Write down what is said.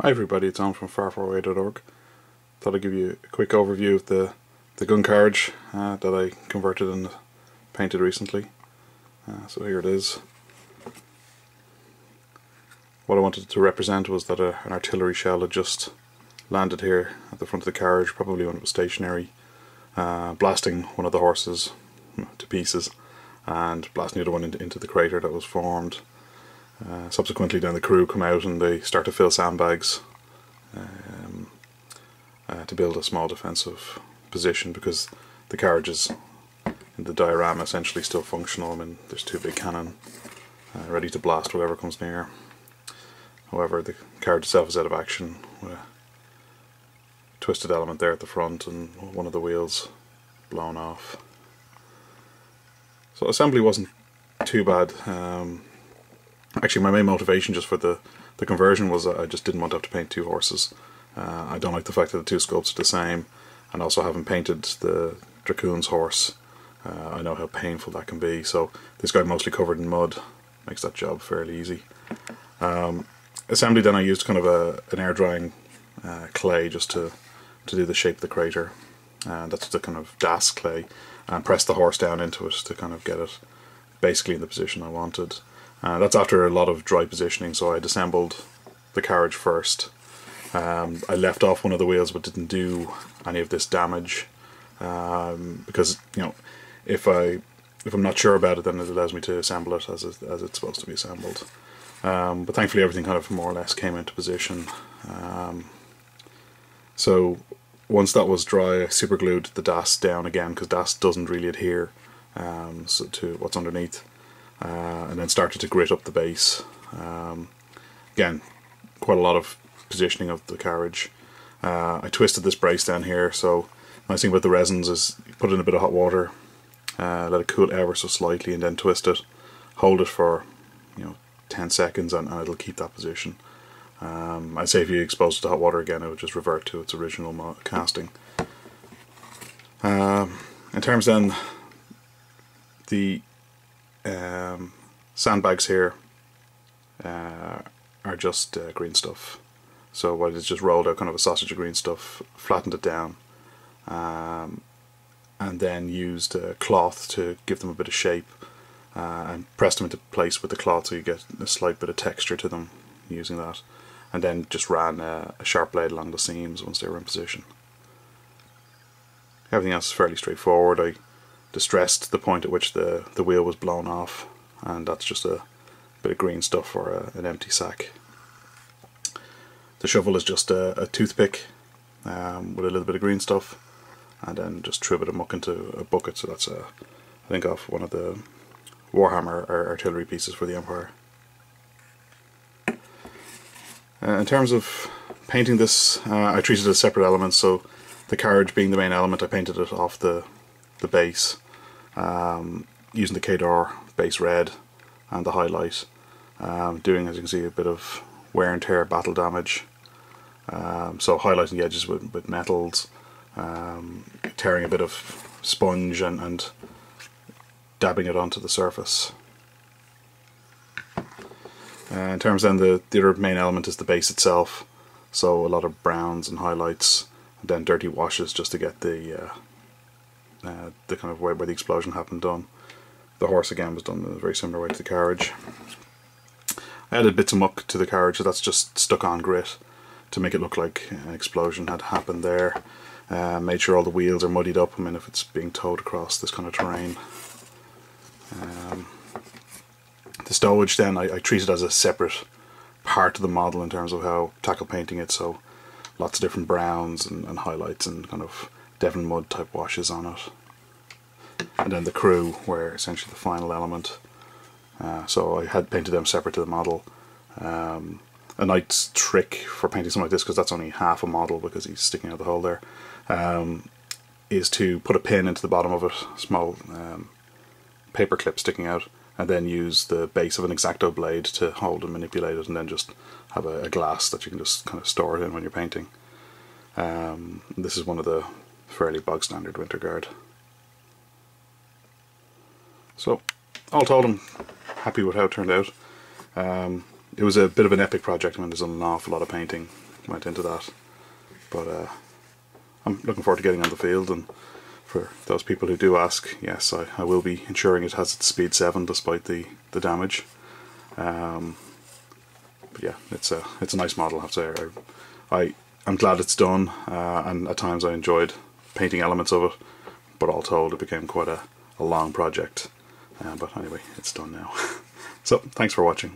Hi everybody, it's Alan from farfarway.org. Thought I'd give you a quick overview of the gun carriage that I converted and painted recently. So here it is. What I wanted to represent was that an artillery shell had just landed here at the front of the carriage, probably when it was stationary, blasting one of the horses to pieces and blasting the other one into the crater that was formed. Subsequently then the crew come out and they start to fill sandbags to build a small defensive position, because the carriage is in the diorama essentially still functional. I mean, there's two big cannon ready to blast whatever comes near. However, the carriage itself is out of action with a twisted element there at the front and one of the wheels blown off. So assembly wasn't too bad. Actually, my main motivation just for the conversion was I just didn't want to have to paint two horses. I don't like the fact that the two sculpts are the same, and also having painted the Dracoon's horse, I know how painful that can be, so this guy mostly covered in mud makes that job fairly easy. Assembly then I used kind of an air drying clay just to do the shape of the crater, and that's the kind of Das clay, and press the horse down into it to kind of get it basically in the position I wanted. That's after a lot of dry positioning, so I disassembled the carriage first. I left off one of the wheels but didn't do any of this damage, because, you know, if I'm not sure about it, then it allows me to assemble it as it's supposed to be assembled. But thankfully everything kind of more or less came into position. So once that was dry, I superglued the Das down again, because Das doesn't really adhere to what's underneath, and then started to grit up the base. Again, quite a lot of positioning of the carriage. I twisted this brace down here, so the nice thing about the resins is you put it in a bit of hot water, let it cool ever so slightly, and then twist it, hold it for 10 seconds and it'll keep that position. I'd say if you expose it to hot water again, it would just revert to its original casting. In terms then, the sandbags here are just green stuff. So what is just rolled out kind of a sausage of green stuff, flattened it down, and then used a cloth to give them a bit of shape, and pressed them into place with the cloth so you get a slight bit of texture to them using that, and then just ran a sharp blade along the seams once they were in position. Everything else is fairly straightforward. I distressed the point at which the wheel was blown off, and that's just a bit of green stuff for an empty sack. The shovel is just a toothpick with a little bit of green stuff, and then just threw a bit of muck into a bucket. So that's I think off one of the Warhammer artillery pieces for the Empire. In terms of painting this, I treated it as separate elements. So the carriage being the main element, I painted it off the base, using the Khador base red and the highlight, doing, as you can see, a bit of wear and tear, battle damage, so highlighting the edges with metals, tearing a bit of sponge and dabbing it onto the surface. In terms then, the other main element is the base itself, so a lot of browns and highlights, and then dirty washes just to get the kind of where the explosion happened done. The horse again was done in a very similar way to the carriage. I added bits of muck to the carriage, so that's just stuck on grit to make it look like an explosion had happened there. Made sure all the wheels are muddied up, I mean, if it's being towed across this kind of terrain. The stowage then I treat it as a separate part of the model in terms of how tackle painting it, so lots of different browns and highlights and kind of Devon mud type washes on it. And then the crew were essentially the final element. So I had painted them separate to the model. A nice trick for painting something like this, because that's only half a model because he's sticking out the hole there, is to put a pin into the bottom of it, small paper clip sticking out, and then use the base of an X-Acto blade to hold and manipulate it, and then just have a glass that you can just kind of store it in when you're painting. This is one of the fairly bog standard winter guard. So all told, I'm happy with how it turned out. It was a bit of an epic project. I mean, there's an awful lot of painting. went into that. But I'm looking forward to getting on the field, and for those people who do ask, yes, I will be ensuring it has its speed 7 despite the damage. But yeah, it's a nice model, I have to say. I'm glad it's done, and at times I enjoyed painting elements of it, but all told it became quite a long project. But anyway, it's done now. So, thanks for watching.